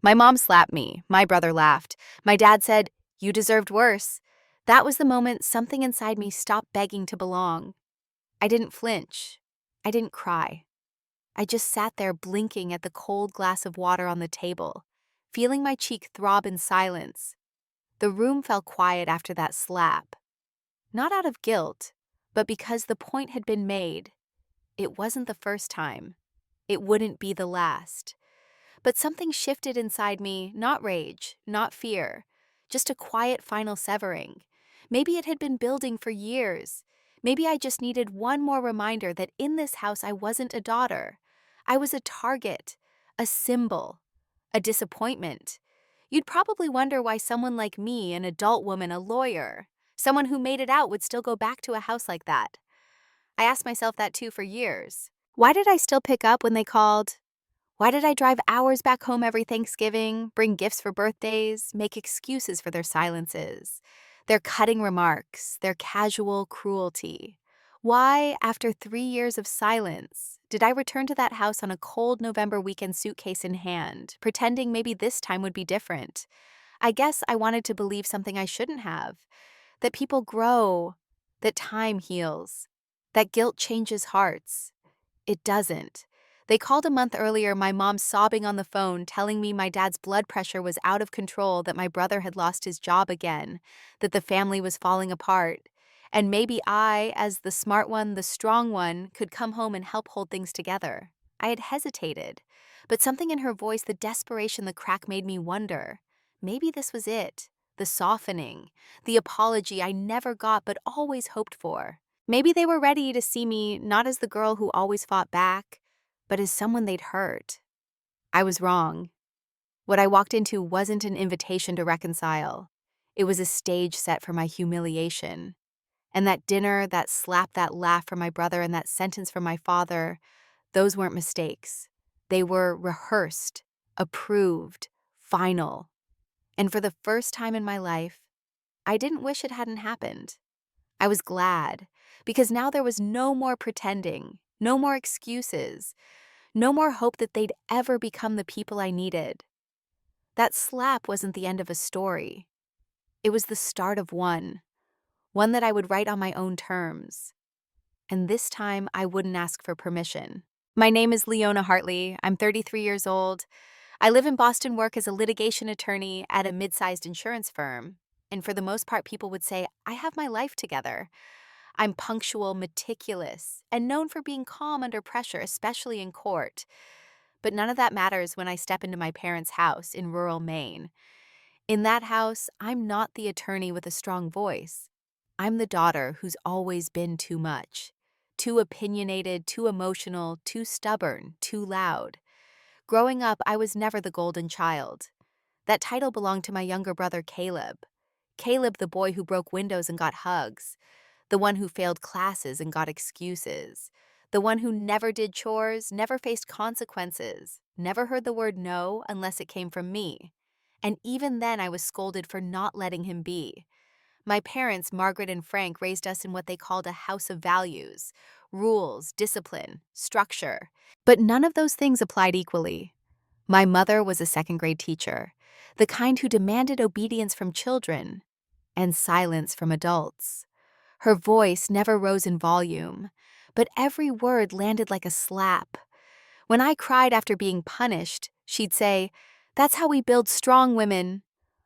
My mom slapped me. My brother laughed. My dad said, "You deserved worse." That was the moment something inside me stopped begging to belong. I didn't flinch. I didn't cry. I just sat there blinking at the cold glass of water on the table, feeling my cheek throb in silence. The room fell quiet after that slap. Not out of guilt, but because the point had been made. It wasn't the first time. It wouldn't be the last. But something shifted inside me, not rage, not fear, just a quiet final severing. Maybe it had been building for years. Maybe I just needed one more reminder that in this house I wasn't a daughter. I was a target, a symbol, a disappointment. You'd probably wonder why someone like me, an adult woman, a lawyer, someone who made it out, would still go back to a house like that. I asked myself that too for years. Why did I still pick up when they called? Why did I drive hours back home every Thanksgiving, bring gifts for birthdays, make excuses for their silences, their cutting remarks, their casual cruelty? Why, after 3 years of silence, did I return to that house on a cold November weekend, suitcase in hand, pretending maybe this time would be different? I guess I wanted to believe something I shouldn't have, that people grow, that time heals, that guilt changes hearts. It doesn't. They called a month earlier, my mom sobbing on the phone, telling me my dad's blood pressure was out of control, that my brother had lost his job again, that the family was falling apart. And maybe I, as the smart one, the strong one, could come home and help hold things together. I had hesitated, but something in her voice, the desperation, the crack, made me wonder. Maybe this was it, the softening, the apology I never got but always hoped for. Maybe they were ready to see me not as the girl who always fought back, but as someone they'd hurt. I was wrong. What I walked into wasn't an invitation to reconcile. It was a stage set for my humiliation. And that dinner, that slap, that laugh from my brother, and that sentence from my father, those weren't mistakes. They were rehearsed, approved, final. And for the first time in my life, I didn't wish it hadn't happened. I was glad, because now there was no more pretending, no more excuses, no more hope that they'd ever become the people I needed. That slap wasn't the end of a story. It was the start of one that I would write on my own terms. And this time, I wouldn't ask for permission. My name is Leona Hartley. I'm 33 years old. I live in Boston, work as a litigation attorney at a mid-sized insurance firm. And for the most part, people would say, I have my life together. I'm punctual, meticulous, and known for being calm under pressure, especially in court. But none of that matters when I step into my parents' house in rural Maine. In that house, I'm not the attorney with a strong voice. I'm the daughter who's always been too much. Too opinionated, too emotional, too stubborn, too loud. Growing up, I was never the golden child. That title belonged to my younger brother, Caleb. Caleb, the boy who broke windows and got hugs. The one who failed classes and got excuses. The one who never did chores, never faced consequences, never heard the word no unless it came from me. And even then, I was scolded for not letting him be. My parents, Margaret and Frank, raised us in what they called a house of values, rules, discipline, structure. But none of those things applied equally. My mother was a second-grade teacher, the kind who demanded obedience from children and silence from adults. Her voice never rose in volume, but every word landed like a slap. When I cried after being punished, she'd say, "That's how we build strong women."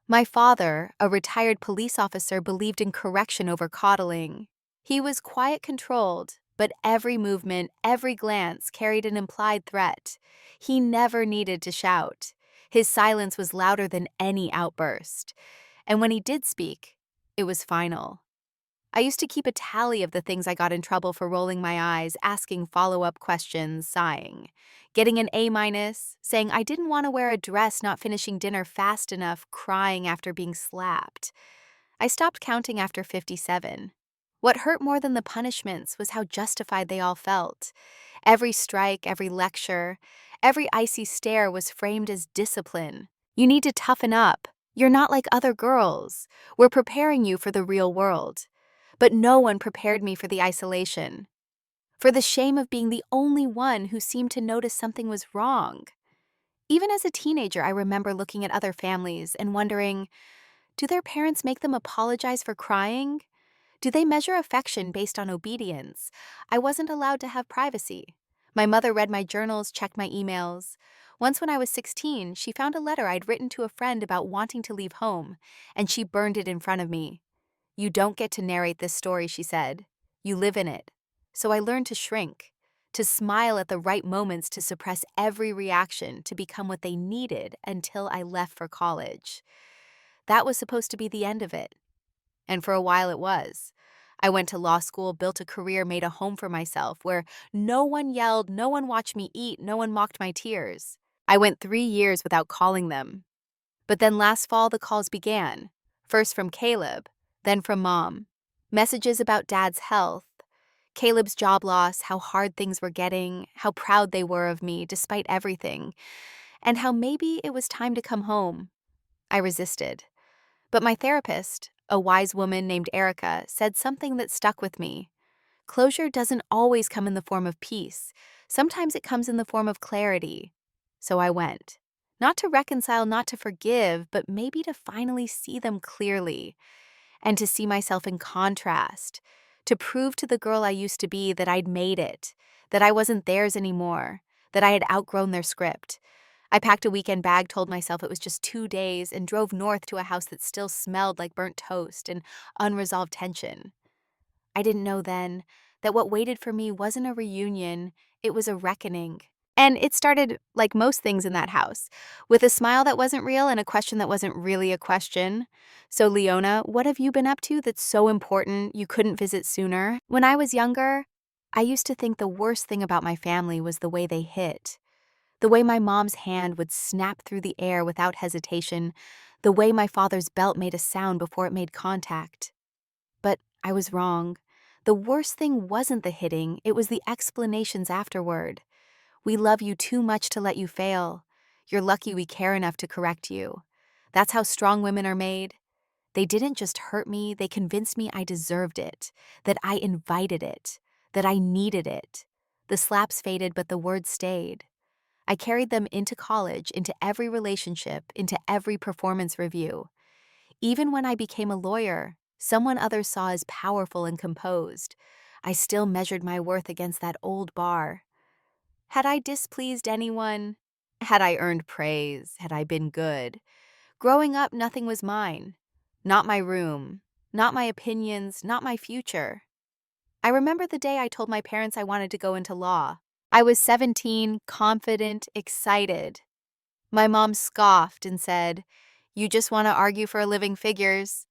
My father, a retired police officer, believed in correction over coddling. He was quiet, controlled, but every movement, every glance carried an implied threat. He never needed to shout. His silence was louder than any outburst. And when he did speak, it was final. I used to keep a tally of the things I got in trouble for: rolling my eyes, asking follow-up questions, sighing, getting an A-, saying I didn't want to wear a dress, not finishing dinner fast enough, crying after being slapped. I stopped counting after 57. What hurt more than the punishments was how justified they all felt. Every strike, every lecture, every icy stare was framed as discipline. You need to toughen up. You're not like other girls. We're preparing you for the real world. But no one prepared me for the isolation, for the shame of being the only one who seemed to notice something was wrong. Even as a teenager, I remember looking at other families and wondering, do their parents make them apologize for crying? Do they measure affection based on obedience? I wasn't allowed to have privacy. My mother read my journals, checked my emails. Once, when I was 16, she found a letter I'd written to a friend about wanting to leave home, and she burned it in front of me. You don't get to narrate this story, she said. You live in it. So I learned to shrink, to smile at the right moments, to suppress every reaction, to become what they needed until I left for college. That was supposed to be the end of it. And for a while it was. I went to law school, built a career, made a home for myself where no one yelled, no one watched me eat, no one mocked my tears. I went 3 years without calling them. But then last fall, the calls began. First from Caleb, then from Mom. Messages about Dad's health, Caleb's job loss, how hard things were getting, how proud they were of me despite everything, and how maybe it was time to come home. I resisted. But my therapist, a wise woman named Erica, said something that stuck with me. Closure doesn't always come in the form of peace. Sometimes it comes in the form of clarity. So I went. Not to reconcile, not to forgive, but maybe to finally see them clearly and to see myself in contrast, to prove to the girl I used to be that I'd made it, that I wasn't theirs anymore, that I had outgrown their script. I packed a weekend bag, told myself it was just 2 days, and drove north to a house that still smelled like burnt toast and unresolved tension. I didn't know then that what waited for me wasn't a reunion, it was a reckoning. And it started, like most things in that house, with a smile that wasn't real and a question that wasn't really a question. So, Leona, what have you been up to that's so important you couldn't visit sooner? When I was younger, I used to think the worst thing about my family was the way they hit. The way my mom's hand would snap through the air without hesitation, the way my father's belt made a sound before it made contact. But I was wrong. The worst thing wasn't the hitting, it was the explanations afterward. We love you too much to let you fail. You're lucky we care enough to correct you. That's how strong women are made. They didn't just hurt me, they convinced me I deserved it, that I invited it, that I needed it. The slaps faded, but the words stayed. I carried them into college, into every relationship, into every performance review. Even when I became a lawyer, someone others saw as powerful and composed, I still measured my worth against that old bar. Had I displeased anyone? Had I earned praise? Had I been good? Growing up, nothing was mine. Not my room, not my opinions, not my future. I remember the day I told my parents I wanted to go into law. I was 17, confident, excited. My mom scoffed and said, "You just want to argue for a living, figures."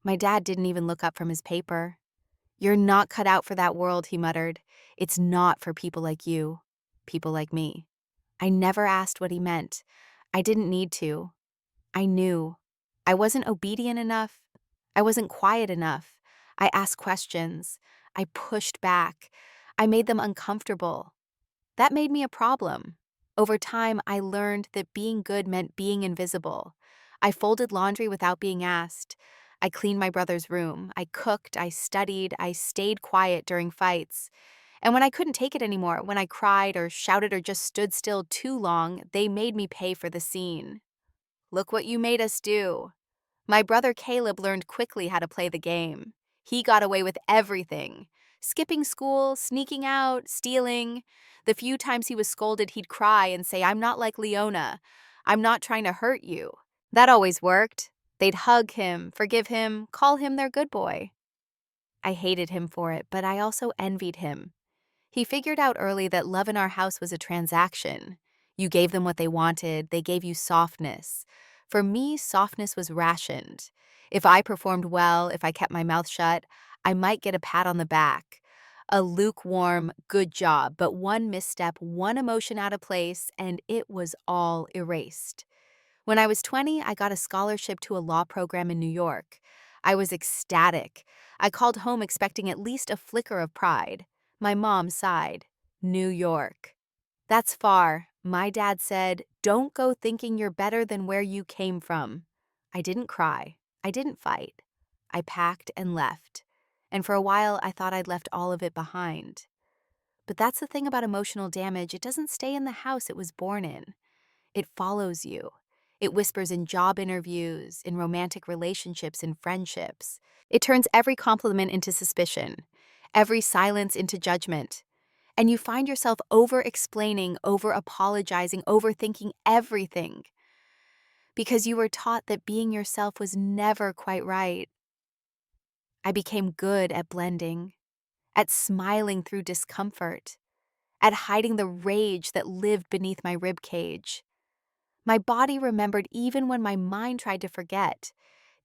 My dad didn't even look up from his paper. "You're not cut out for that world," he muttered. "It's not for people like you, people like me." I never asked what he meant. I didn't need to. I knew. I wasn't obedient enough. I wasn't quiet enough. I asked questions. I pushed back. I made them uncomfortable. That made me a problem. Over time, I learned that being good meant being invisible. I folded laundry without being asked. I cleaned my brother's room. I cooked. I studied. I stayed quiet during fights. And when I couldn't take it anymore, when I cried or shouted or just stood still too long, they made me pay for the scene. Look what you made us do. My brother Caleb learned quickly how to play the game. He got away with everything. Skipping school, sneaking out, stealing. The few times he was scolded, he'd cry and say, "I'm not like Leona. I'm not trying to hurt you." That always worked. They'd hug him, forgive him, call him their good boy. I hated him for it, but I also envied him. He figured out early that love in our house was a transaction. You gave them what they wanted, they gave you softness. For me, softness was rationed. If I performed well, if I kept my mouth shut, I might get a pat on the back. A lukewarm, good job, but one misstep, one emotion out of place, and it was all erased. When I was 20, I got a scholarship to a law program in New York. I was ecstatic. I called home expecting at least a flicker of pride. My mom sighed. New York. That's far. My dad said, "Don't go thinking you're better than where you came from." I didn't cry. I didn't fight. I packed and left. And for a while, I thought I'd left all of it behind. But that's the thing about emotional damage. It doesn't stay in the house it was born in. It follows you. It whispers in job interviews, in romantic relationships, in friendships. It turns every compliment into suspicion, every silence into judgment. And you find yourself over-explaining, over-apologizing, overthinking everything because you were taught that being yourself was never quite right. I became good at blending, at smiling through discomfort, at hiding the rage that lived beneath my rib cage. My body remembered even when my mind tried to forget.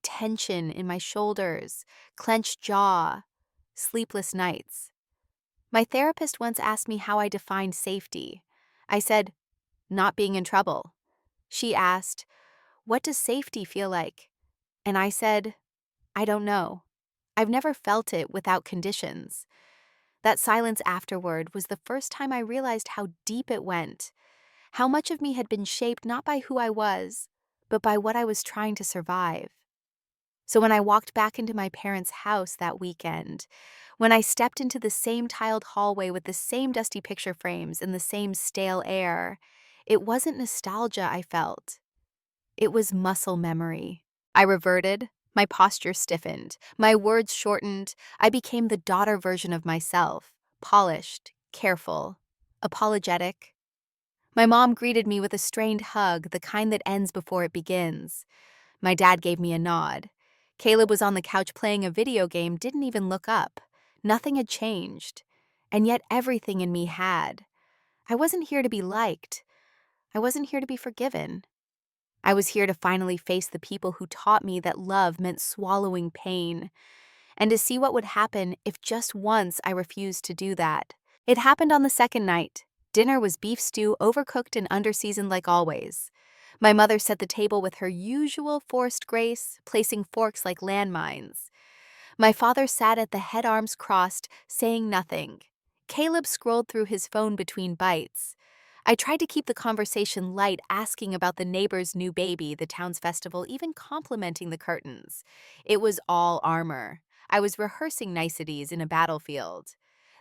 Tension in my shoulders, clenched jaw, sleepless nights. My therapist once asked me how I defined safety. I said, not being in trouble. She asked, what does safety feel like? And I said, I don't know. I've never felt it without conditions. That silence afterward was the first time I realized how deep it went, how much of me had been shaped not by who I was, but by what I was trying to survive. So when I walked back into my parents' house that weekend, when I stepped into the same tiled hallway with the same dusty picture frames and the same stale air, it wasn't nostalgia I felt. It was muscle memory. I reverted, my posture stiffened, my words shortened. I became the daughter version of myself, polished, careful, apologetic. My mom greeted me with a strained hug, the kind that ends before it begins. My dad gave me a nod. Caleb was on the couch playing a video game, didn't even look up. Nothing had changed. And yet everything in me had. I wasn't here to be liked. I wasn't here to be forgiven. I was here to finally face the people who taught me that love meant swallowing pain, and to see what would happen if just once I refused to do that. It happened on the second night. Dinner was beef stew, overcooked and underseasoned like always. My mother set the table with her usual forced grace, placing forks like landmines. My father sat at the head arms crossed, saying nothing. Caleb scrolled through his phone between bites. I tried to keep the conversation light, asking about the neighbor's new baby, the town's festival, even complimenting the curtains. It was all armor. I was rehearsing niceties in a battlefield.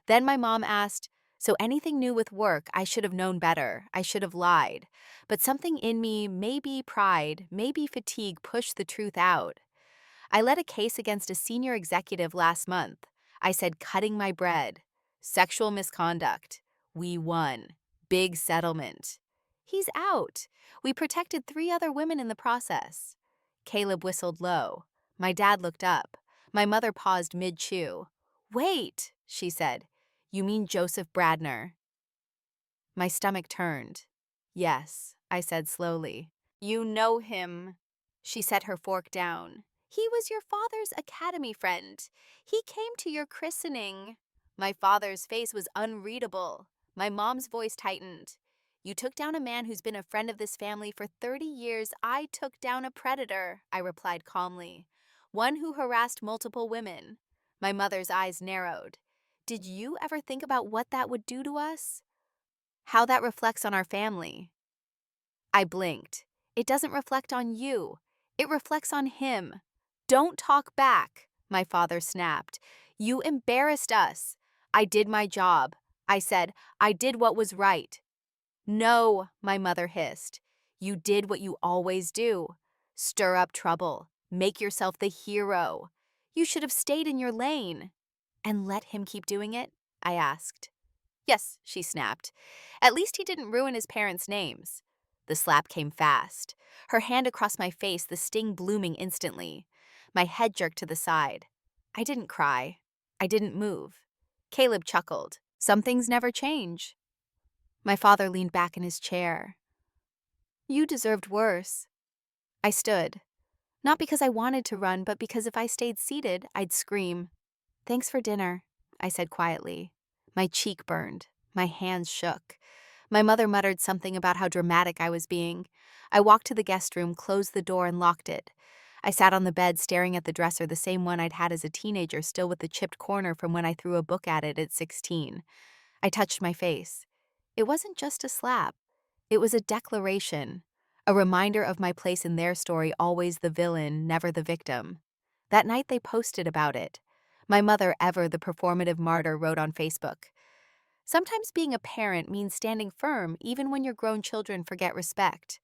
Then my mom asked, so anything new with work? I should have known better. I should have lied. But something in me, maybe pride, maybe fatigue, pushed the truth out. I led a case against a senior executive last month. I said cutting my bread. Sexual misconduct. We won. Big settlement. He's out. We protected 3 other women in the process. Caleb whistled low. My dad looked up. My mother paused mid-chew. Wait, she said. You mean Joseph Bradner? My stomach turned. Yes, I said slowly. You know him. She set her fork down. He was your father's academy friend. He came to your christening. My father's face was unreadable. My mom's voice tightened. You took down a man who's been a friend of this family for 30 years. I took down a predator, I replied calmly. One who harassed multiple women. My mother's eyes narrowed. Did you ever think about what that would do to us? How that reflects on our family? I blinked. It doesn't reflect on you. It reflects on him. Don't talk back, my father snapped. You embarrassed us. I did my job. I said, I did what was right. No, my mother hissed. You did what you always do. Stir up trouble. Make yourself the hero. You should have stayed in your lane. And let him keep doing it? I asked. Yes, she snapped. At least he didn't ruin his parents' names. The slap came fast. Her hand across my face, the sting blooming instantly. My head jerked to the side. I didn't cry. I didn't move. Caleb chuckled. Some things never change. My father leaned back in his chair. You deserved worse. I stood. Not because I wanted to run, but because if I stayed seated, I'd scream. Thanks for dinner, I said quietly. My cheek burned. My hands shook. My mother muttered something about how dramatic I was being. I walked to the guest room, closed the door, and locked it. I sat on the bed staring at the dresser, the same one I'd had as a teenager, still with the chipped corner from when I threw a book at it at 16. I touched my face. It wasn't just a slap. It was a declaration, a reminder of my place in their story, always the villain, never the victim. That night they posted about it. My mother, ever the performative martyr, wrote on Facebook, Sometimes being a parent means standing firm even when your grown children forget respect.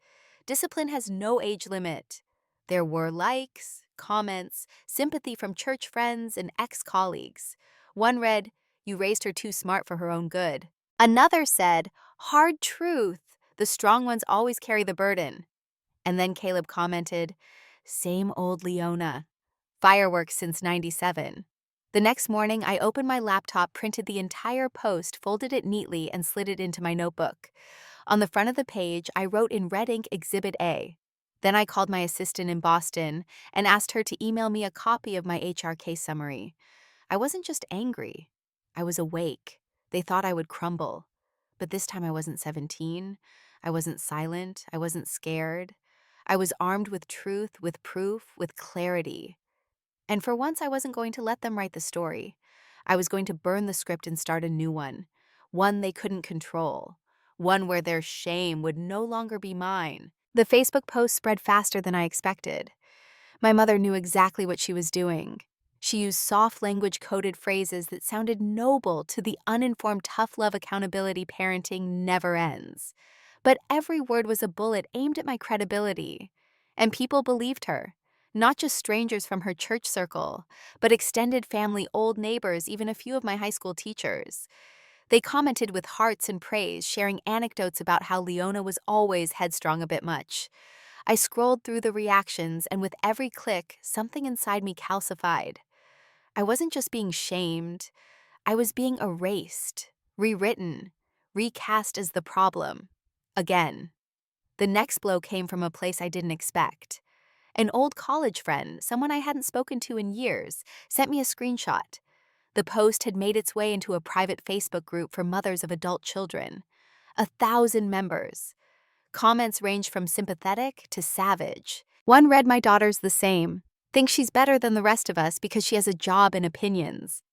Discipline has no age limit. There were likes, comments, sympathy from church friends and ex-colleagues. One read, "You raised her too smart for her own good." Another said, "Hard truth. The strong ones always carry the burden." And then Caleb commented, "Same old Leona. Fireworks since '97. The next morning, I opened my laptop, printed the entire post, folded it neatly, and slid it into my notebook. On the front of the page, I wrote in red ink Exhibit A. Then I called my assistant in Boston and asked her to email me a copy of my HR case summary. I wasn't just angry. I was awake. They thought I would crumble. But this time I wasn't 17. I wasn't silent. I wasn't scared. I was armed with truth, with proof, with clarity. And for once, I wasn't going to let them write the story. I was going to burn the script and start a new one they couldn't control, one where their shame would no longer be mine. The Facebook post spread faster than I expected. My mother knew exactly what she was doing. She used soft language-coded phrases that sounded noble to the uninformed tough love accountability parenting never ends. But every word was a bullet aimed at my credibility. And people believed her. Not just strangers from her church circle, but extended family, old neighbors, even a few of my high school teachers. They commented with hearts and praise, sharing anecdotes about how Leona was always headstrong a bit much. I scrolled through the reactions, and with every click, something inside me calcified. I wasn't just being shamed, I was being erased, rewritten, recast as the problem. Again. The next blow came from a place I didn't expect. An old college friend, someone I hadn't spoken to in years, sent me a screenshot. The post had made its way into a private Facebook group for mothers of adult children. 1,000 members. Comments ranged from sympathetic to savage. One read, "My daughter's the same. Thinks she's better than the rest of us because she has a job and opinions."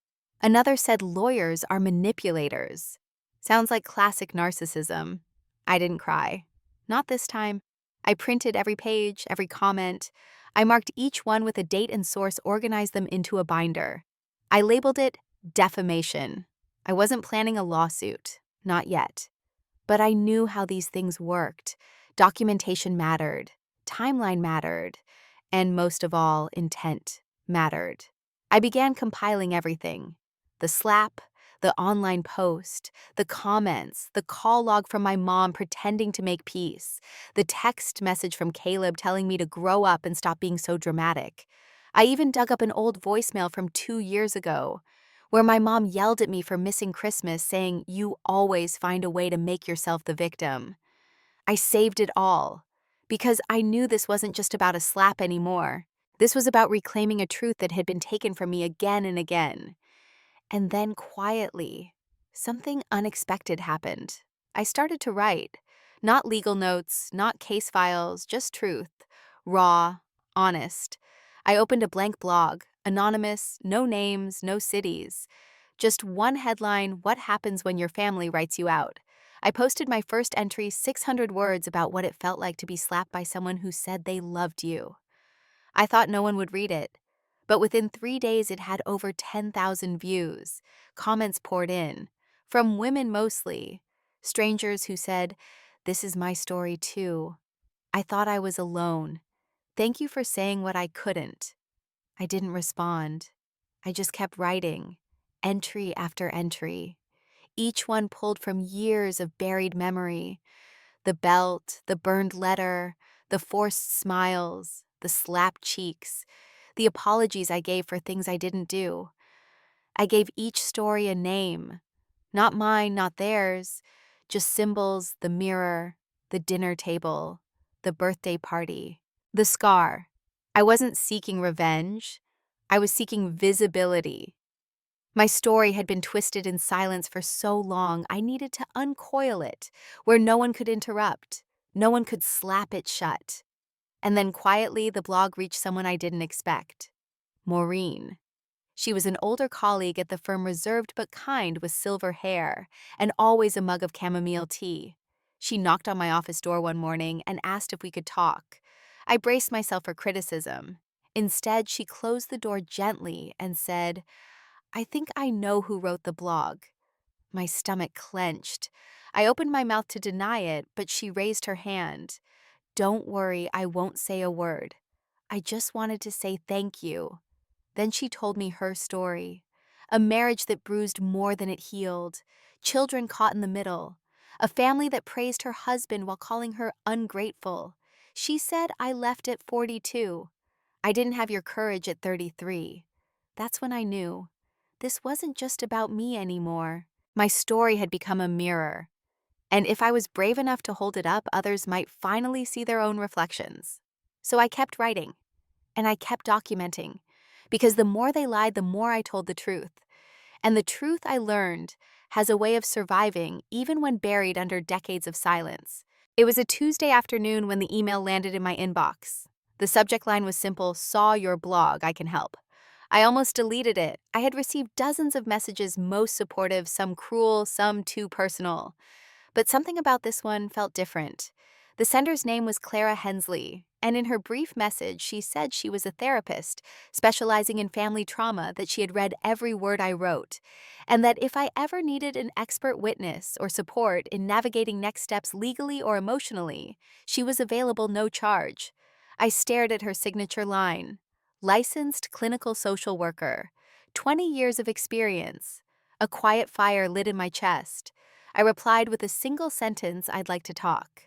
Another said, "Lawyers are manipulators." Sounds like classic narcissism. I didn't cry. Not this time. I printed every page, every comment. I marked each one with a date and source, organized them into a binder. I labeled it defamation. I wasn't planning a lawsuit. Not yet. But I knew how these things worked. Documentation mattered. Timeline mattered. And most of all, intent mattered. I began compiling everything. The slap, the online post, the comments, the call log from my mom pretending to make peace, the text message from Caleb telling me to grow up and stop being so dramatic. I even dug up an old voicemail from 2 years ago, where my mom yelled at me for missing Christmas, saying, "You always find a way to make yourself the victim." I saved it all, because I knew this wasn't just about a slap anymore. This was about reclaiming a truth that had been taken from me again and again. And then quietly, something unexpected happened. I started to write. Not legal notes, not case files, just truth. Raw, honest. I opened a blank blog, anonymous, no names, no cities. Just one headline, "What happens when your family writes you out?" I posted my first entry, 600 words about what it felt like to be slapped by someone who said they loved you. I thought no one would read it. But within 3 days, it had over 10,000 views. Comments poured in, from women mostly, strangers who said, "This is my story too. I thought I was alone. Thank you for saying what I couldn't." I didn't respond. I just kept writing, entry after entry. Each one pulled from years of buried memory. The belt, the burned letter, the forced smiles, the slapped cheeks, the apologies I gave for things I didn't do. I gave each story a name. Not mine, not theirs, just symbols, the mirror, the dinner table, the birthday party, the scar. I wasn't seeking revenge. I was seeking visibility. My story had been twisted in silence for so long, I needed to uncoil it, where no one could interrupt, no one could slap it shut. And then quietly, the blog reached someone I didn't expect. Maureen. She was an older colleague at the firm, reserved but kind, with silver hair, and always a mug of chamomile tea. She knocked on my office door one morning and asked if we could talk. I braced myself for criticism. Instead, she closed the door gently and said, "I think I know who wrote the blog. My stomach clenched. I opened my mouth to deny it, but she raised her hand. Don't worry, I won't say a word. I just wanted to say thank you. Then she told me her story. A marriage that bruised more than it healed, children caught in the middle, a family that praised her husband while calling her ungrateful. She said I left at 42. I didn't have your courage at 33. That's when I knew. This wasn't just about me anymore. My story had become a mirror, and if I was brave enough to hold it up, others might finally see their own reflections. So I kept writing, and I kept documenting, because the more they lied, the more I told the truth. And the truth I learned has a way of surviving even when buried under decades of silence. It was a Tuesday afternoon when the email landed in my inbox. The subject line was simple: "Saw your blog, I can help." I almost deleted it. I had received dozens of messages, most supportive, some cruel, some too personal. But something about this one felt different. The sender's name was Clara Hensley, and in her brief message, she said she was a therapist specializing in family trauma, that she had read every word I wrote, and that if I ever needed an expert witness or support in navigating next steps legally or emotionally, she was available, no charge. I stared at her signature line: licensed clinical social worker, 20 years of experience. A quiet fire lit in my chest. I replied with a single sentence: I'd like to talk.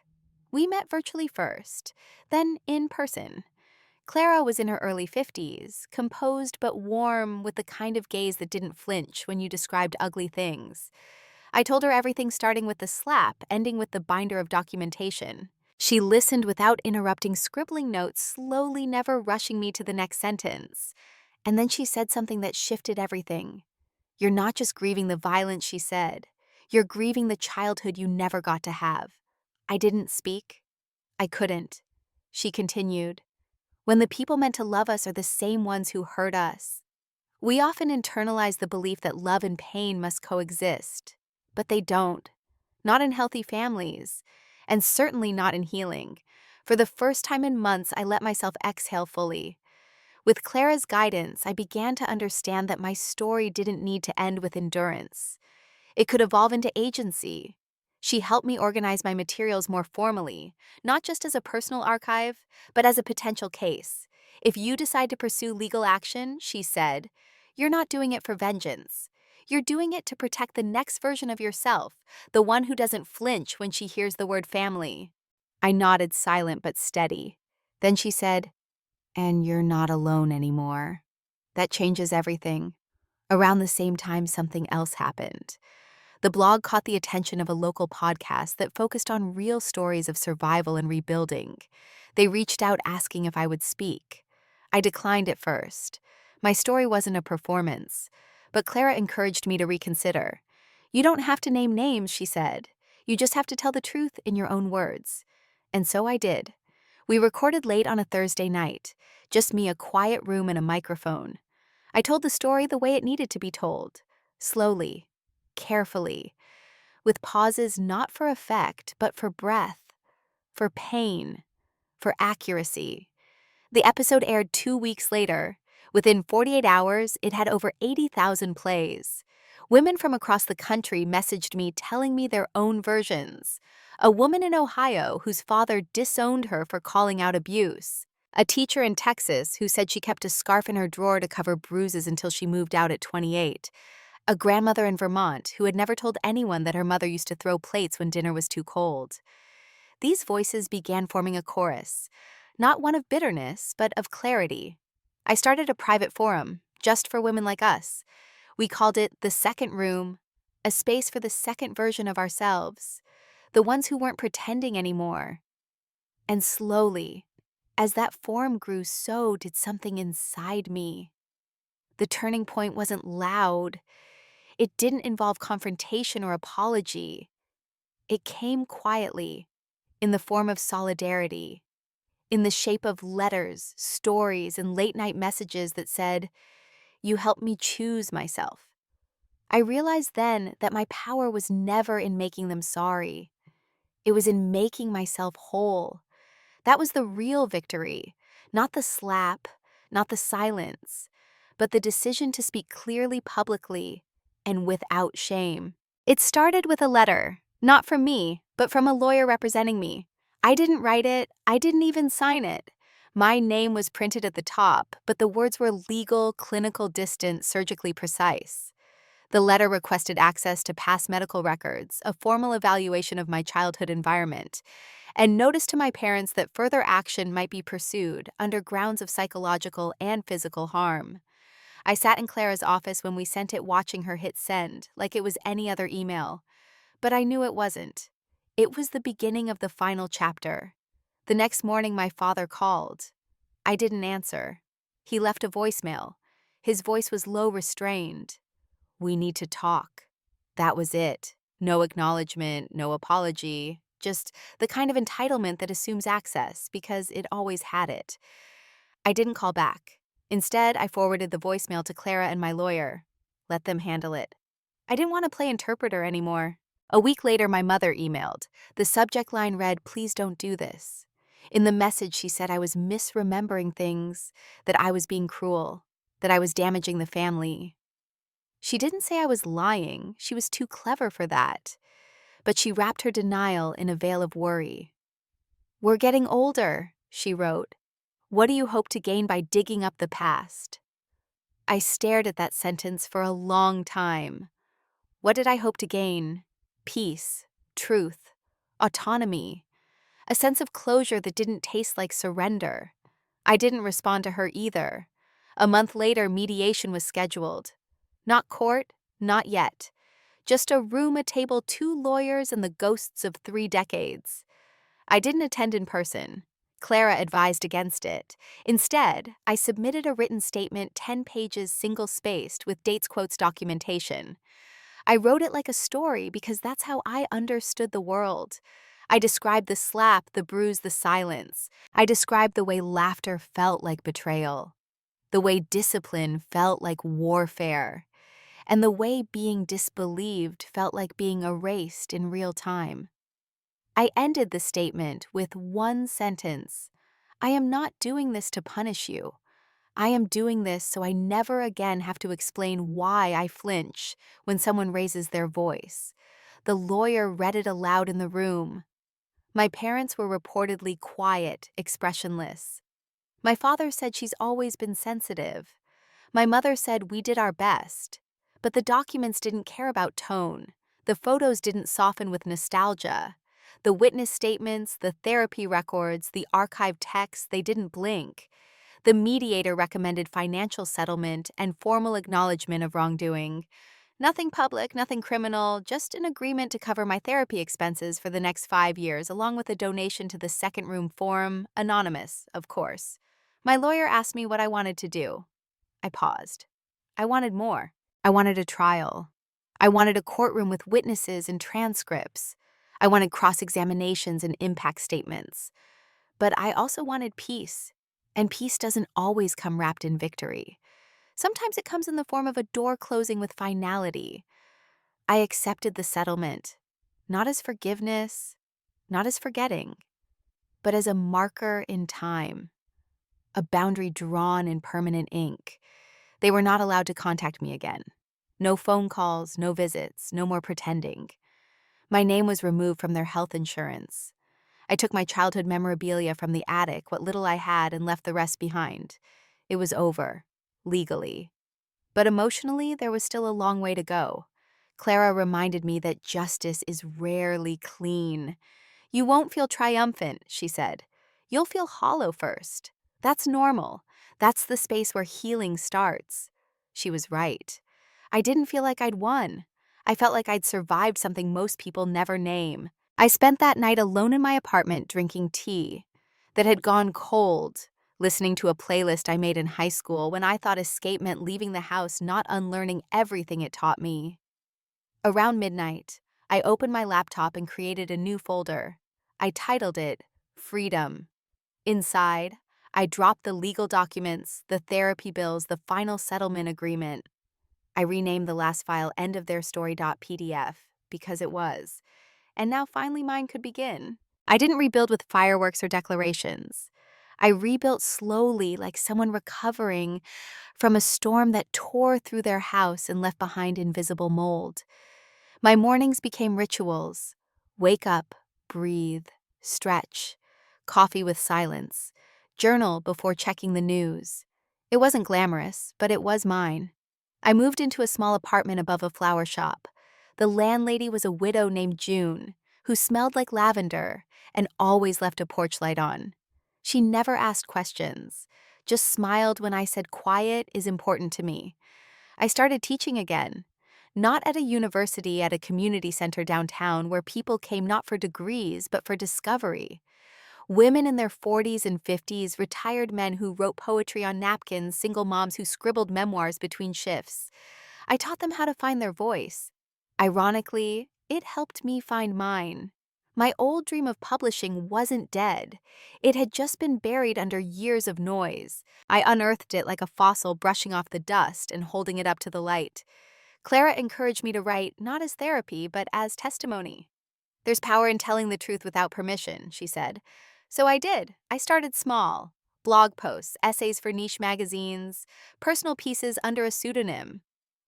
We met virtually first, then in person. Clara was in her early 50s, composed but warm, with the kind of gaze that didn't flinch when you described ugly things. I told her everything, starting with the slap, ending with the binder of documentation. She listened without interrupting, scribbling notes, slowly, never rushing me to the next sentence. And then she said something that shifted everything. "You're not just grieving the violence," she said. "You're grieving the childhood you never got to have." I didn't speak. I couldn't. She continued, "When the people meant to love us are the same ones who hurt us. We often internalize the belief that love and pain must coexist, but they don't. Not in healthy families, and certainly not in healing. For the first time in months, I let myself exhale fully. With Clara's guidance, I began to understand that my story didn't need to end with endurance. It could evolve into agency. She helped me organize my materials more formally, not just as a personal archive, but as a potential case. If you decide to pursue legal action, she said, you're not doing it for vengeance. You're doing it to protect the next version of yourself, the one who doesn't flinch when she hears the word family. I nodded, silent but steady. Then she said, "And you're not alone anymore." That changes everything. Around the same time, something else happened. The blog caught the attention of a local podcast that focused on real stories of survival and rebuilding. They reached out asking if I would speak. I declined at first. My story wasn't a performance, but Clara encouraged me to reconsider. "You don't have to name names," she said. "You just have to tell the truth in your own words." And so I did. We recorded late on a Thursday night, just me, a quiet room, and a microphone. I told the story the way it needed to be told, slowly, carefully, with pauses not for effect, but for breath, for pain, for accuracy. The episode aired 2 weeks later. Within 48 hours, it had over 80,000 plays. Women from across the country messaged me telling me their own versions. A woman in Ohio whose father disowned her for calling out abuse. A teacher in Texas who said she kept a scarf in her drawer to cover bruises until she moved out at 28. A grandmother in Vermont who had never told anyone that her mother used to throw plates when dinner was too cold. These voices began forming a chorus, not one of bitterness, but of clarity. I started a private forum, just for women like us. We called it The Second Room, a space for the second version of ourselves, the ones who weren't pretending anymore. And slowly, as that forum grew, so did something inside me. The turning point wasn't loud. It didn't involve confrontation or apology. It came quietly, in the form of solidarity, in the shape of letters, stories, and late-night messages that said, "You helped me choose myself." I realized then that my power was never in making them sorry. It was in making myself whole. That was the real victory, not the slap, not the silence, but the decision to speak clearly, publicly, and without shame. It started with a letter, not from me, but from a lawyer representing me. I didn't write it, I didn't even sign it. My name was printed at the top, but the words were legal, clinical, distant, surgically precise. The letter requested access to past medical records, a formal evaluation of my childhood environment, and notice to my parents that further action might be pursued under grounds of psychological and physical harm. I sat in Clara's office when we sent it, watching her hit send, like it was any other email. But I knew it wasn't. It was the beginning of the final chapter. The next morning, my father called. I didn't answer. He left a voicemail. His voice was low, restrained. "We need to talk." That was it. No acknowledgement, no apology, just the kind of entitlement that assumes access because it always had it. I didn't call back. Instead, I forwarded the voicemail to Clara and my lawyer. Let them handle it. I didn't want to play interpreter anymore. A week later, my mother emailed. The subject line read, "Please don't do this." In the message, she said I was misremembering things, that I was being cruel, that I was damaging the family. She didn't say I was lying. She was too clever for that. But she wrapped her denial in a veil of worry. "We're getting older," she wrote. "What do you hope to gain by digging up the past?" I stared at that sentence for a long time. What did I hope to gain? Peace, truth, autonomy, a sense of closure that didn't taste like surrender. I didn't respond to her either. A month later, mediation was scheduled. Not court, not yet. Just a room, a table, two lawyers, and the ghosts of 3 decades. I didn't attend in person. Clara advised against it. Instead, I submitted a written statement, 10 pages, single-spaced, with dates, quotes, documentation. I wrote it like a story because that's how I understood the world. I described the slap, the bruise, the silence. I described the way laughter felt like betrayal, the way discipline felt like warfare, and the way being disbelieved felt like being erased in real time. I ended the statement with one sentence: "I am not doing this to punish you. I am doing this so I never again have to explain why I flinch when someone raises their voice." The lawyer read it aloud in the room. My parents were reportedly quiet, expressionless. My father said she's always been sensitive. My mother said we did our best. But the documents didn't care about tone. The photos didn't soften with nostalgia. The witness statements, the therapy records, the archived texts, they didn't blink. The mediator recommended financial settlement and formal acknowledgement of wrongdoing. Nothing public, nothing criminal, just an agreement to cover my therapy expenses for the next 5 years, along with a donation to the second room forum, anonymous, of course. My lawyer asked me what I wanted to do. I paused. I wanted more. I wanted a trial. I wanted a courtroom with witnesses and transcripts. I wanted cross-examinations and impact statements. But I also wanted peace. And peace doesn't always come wrapped in victory. Sometimes it comes in the form of a door closing with finality. I accepted the settlement, not as forgiveness, not as forgetting, but as a marker in time, a boundary drawn in permanent ink. They were not allowed to contact me again. No phone calls, no visits, no more pretending. My name was removed from their health insurance. I took my childhood memorabilia from the attic, what little I had, and left the rest behind. It was over, legally. But emotionally, there was still a long way to go. Clara reminded me that justice is rarely clean. "You won't feel triumphant," she said. "You'll feel hollow first. That's normal. That's the space where healing starts." She was right. I didn't feel like I'd won. I felt like I'd survived something most people never name. I spent that night alone in my apartment drinking tea that had gone cold, listening to a playlist I made in high school when I thought escape meant leaving the house, not unlearning everything it taught me. Around midnight, I opened my laptop and created a new folder. I titled it Freedom. Inside, I dropped the legal documents, the therapy bills, the final settlement agreement. I renamed the last file endoftheirstory.pdf because it was. And now finally mine could begin. I didn't rebuild with fireworks or declarations. I rebuilt slowly, like someone recovering from a storm that tore through their house and left behind invisible mold. My mornings became rituals. Wake up, breathe, stretch, coffee with silence, journal before checking the news. It wasn't glamorous, but it was mine. I moved into a small apartment above a flower shop. The landlady was a widow named June, who smelled like lavender and always left a porch light on. She never asked questions, just smiled when I said quiet is important to me. I started teaching again. Not at a university, at a community center downtown where people came not for degrees, but for discovery. Women in their 40s and 50s, retired men who wrote poetry on napkins, single moms who scribbled memoirs between shifts. I taught them how to find their voice. Ironically, it helped me find mine. My old dream of publishing wasn't dead. It had just been buried under years of noise. I unearthed it like a fossil, brushing off the dust and holding it up to the light. Clara encouraged me to write not as therapy, but as testimony. There's power in telling the truth without permission, she said. So I did. I started small. Blog posts, essays for niche magazines, personal pieces under a pseudonym.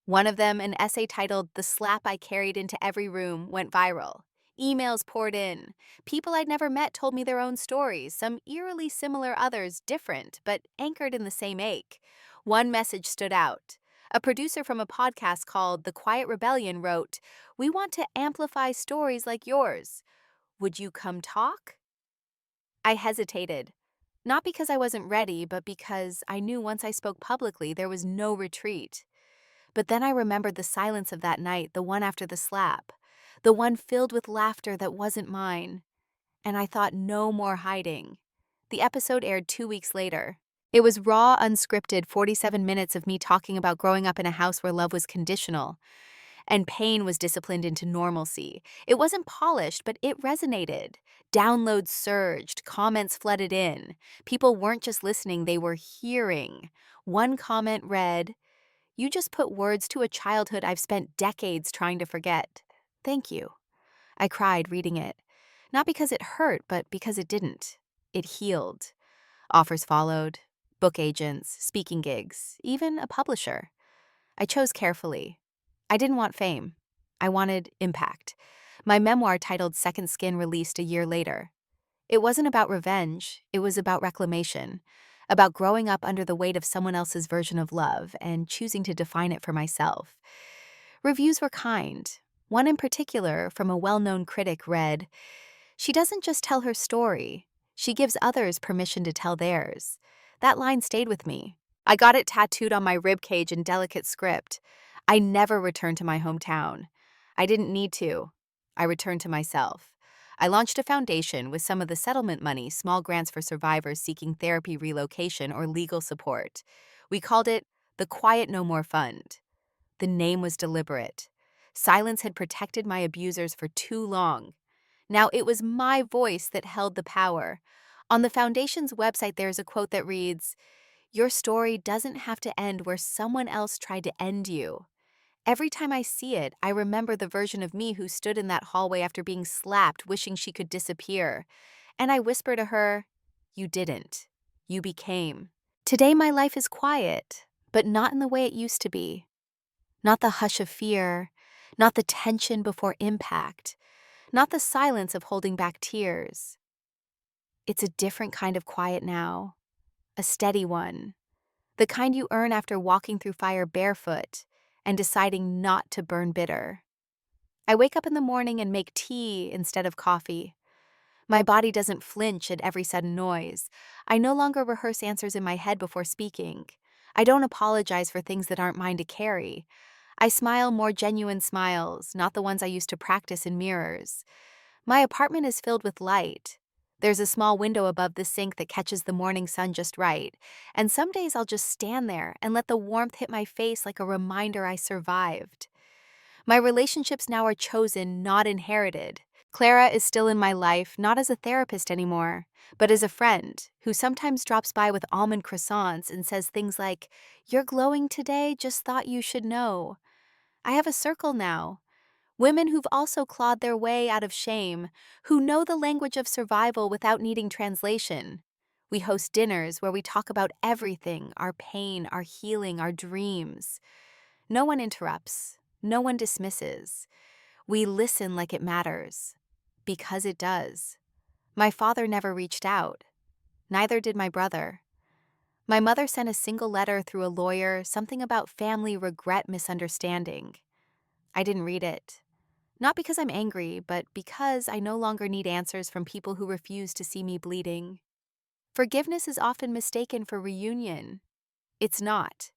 One of them, an essay titled "The Slap I Carried into Every Room," went viral. Emails poured in. People I'd never met told me their own stories, some eerily similar, others different, but anchored in the same ache. One message stood out. A producer from a podcast called The Quiet Rebellion wrote, "We want to amplify stories like yours. Would you come talk?" I hesitated. Not because I wasn't ready, but because I knew once I spoke publicly, there was no retreat. But then I remembered the silence of that night, the one after the slap, the one filled with laughter that wasn't mine. And I thought, no more hiding. The episode aired 2 weeks later. It was raw, unscripted, 47 minutes of me talking about growing up in a house where love was conditional and pain was disciplined into normalcy. It wasn't polished, but it resonated. Downloads surged, comments flooded in. People weren't just listening, they were hearing. One comment read, "You just put words to a childhood I've spent decades trying to forget. Thank you." I cried reading it. Not because it hurt, but because it didn't. It healed. Offers followed. Book agents, speaking gigs, even a publisher. I chose carefully. I didn't want fame. I wanted impact. My memoir titled Second Skin released a year later. It wasn't about revenge, it was about reclamation, about growing up under the weight of someone else's version of love and choosing to define it for myself. Reviews were kind. One in particular, from a well-known critic, read, "She doesn't just tell her story, she gives others permission to tell theirs." That line stayed with me. I got it tattooed on my ribcage in delicate script. I never returned to my hometown. I didn't need to. I returned to myself. I launched a foundation with some of the settlement money, small grants for survivors seeking therapy, relocation, or legal support. We called it the Quiet No More Fund. The name was deliberate. Silence had protected my abusers for too long. Now it was my voice that held the power. On the foundation's website, there's a quote that reads, "Your story doesn't have to end where someone else tried to end you." Every time I see it, I remember the version of me who stood in that hallway after being slapped, wishing she could disappear. And I whisper to her, "You didn't. You became." Today my life is quiet, but not in the way it used to be. Not the hush of fear, not the tension before impact, not the silence of holding back tears. It's a different kind of quiet now, a steady one, the kind you earn after walking through fire barefoot and deciding not to burn bitter. I wake up in the morning and make tea instead of coffee. My body doesn't flinch at every sudden noise. I no longer rehearse answers in my head before speaking. I don't apologize for things that aren't mine to carry. I smile more genuine smiles, not the ones I used to practice in mirrors. My apartment is filled with light. There's a small window above the sink that catches the morning sun just right, and some days I'll just stand there and let the warmth hit my face like a reminder I survived. My relationships now are chosen, not inherited. Clara is still in my life, not as a therapist anymore, but as a friend who sometimes drops by with almond croissants and says things like, "You're glowing today, just thought you should know." I have a circle now. Women who've also clawed their way out of shame, who know the language of survival without needing translation. We host dinners where we talk about everything, our pain, our healing, our dreams. No one interrupts. No one dismisses. We listen like it matters. Because it does. My father never reached out. Neither did my brother. My mother sent a single letter through a lawyer, something about family regret misunderstanding. I didn't read it. Not because I'm angry, but because I no longer need answers from people who refuse to see me bleeding. Forgiveness is often mistaken for reunion. It's not.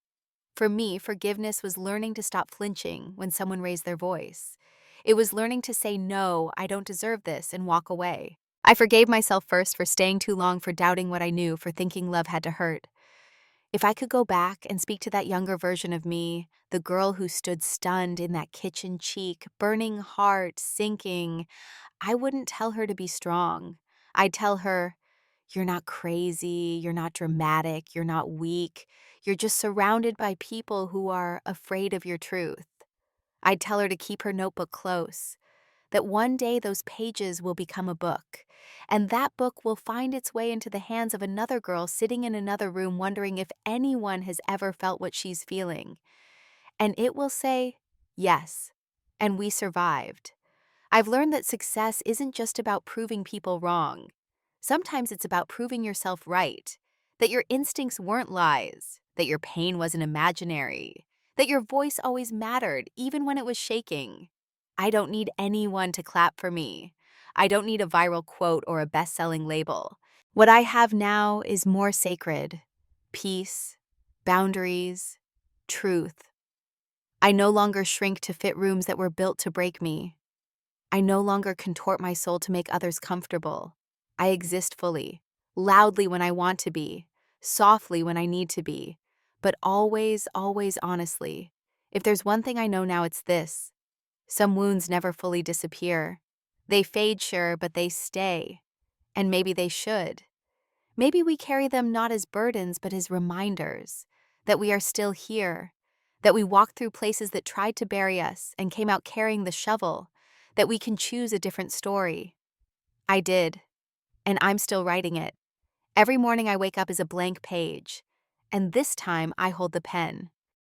For me, forgiveness was learning to stop flinching when someone raised their voice. It was learning to say, no, I don't deserve this, and walk away. I forgave myself first for staying too long, for doubting what I knew, for thinking love had to hurt. If I could go back and speak to that younger version of me, the girl who stood stunned in that kitchen cheek, burning heart, sinking, I wouldn't tell her to be strong. I'd tell her, you're not crazy, you're not dramatic, you're not weak. You're just surrounded by people who are afraid of your truth. I'd tell her to keep her notebook close, that one day those pages will become a book, and that book will find its way into the hands of another girl sitting in another room wondering if anyone has ever felt what she's feeling. And it will say, yes, and we survived. I've learned that success isn't just about proving people wrong. Sometimes it's about proving yourself right, that your instincts weren't lies, that your pain wasn't imaginary, that your voice always mattered, even when it was shaking. I don't need anyone to clap for me. I don't need a viral quote or a best-selling label. What I have now is more sacred: peace, boundaries, truth. I no longer shrink to fit rooms that were built to break me. I no longer contort my soul to make others comfortable. I exist fully, loudly when I want to be, softly when I need to be, but always, always honestly. If there's one thing I know now, it's this: some wounds never fully disappear. They fade, sure, but they stay. And maybe they should. Maybe we carry them not as burdens, but as reminders that we are still here, that we walked through places that tried to bury us and came out carrying the shovel, that we can choose a different story. I did, and I'm still writing it. Every morning I wake up is a blank page, and this time I hold the pen.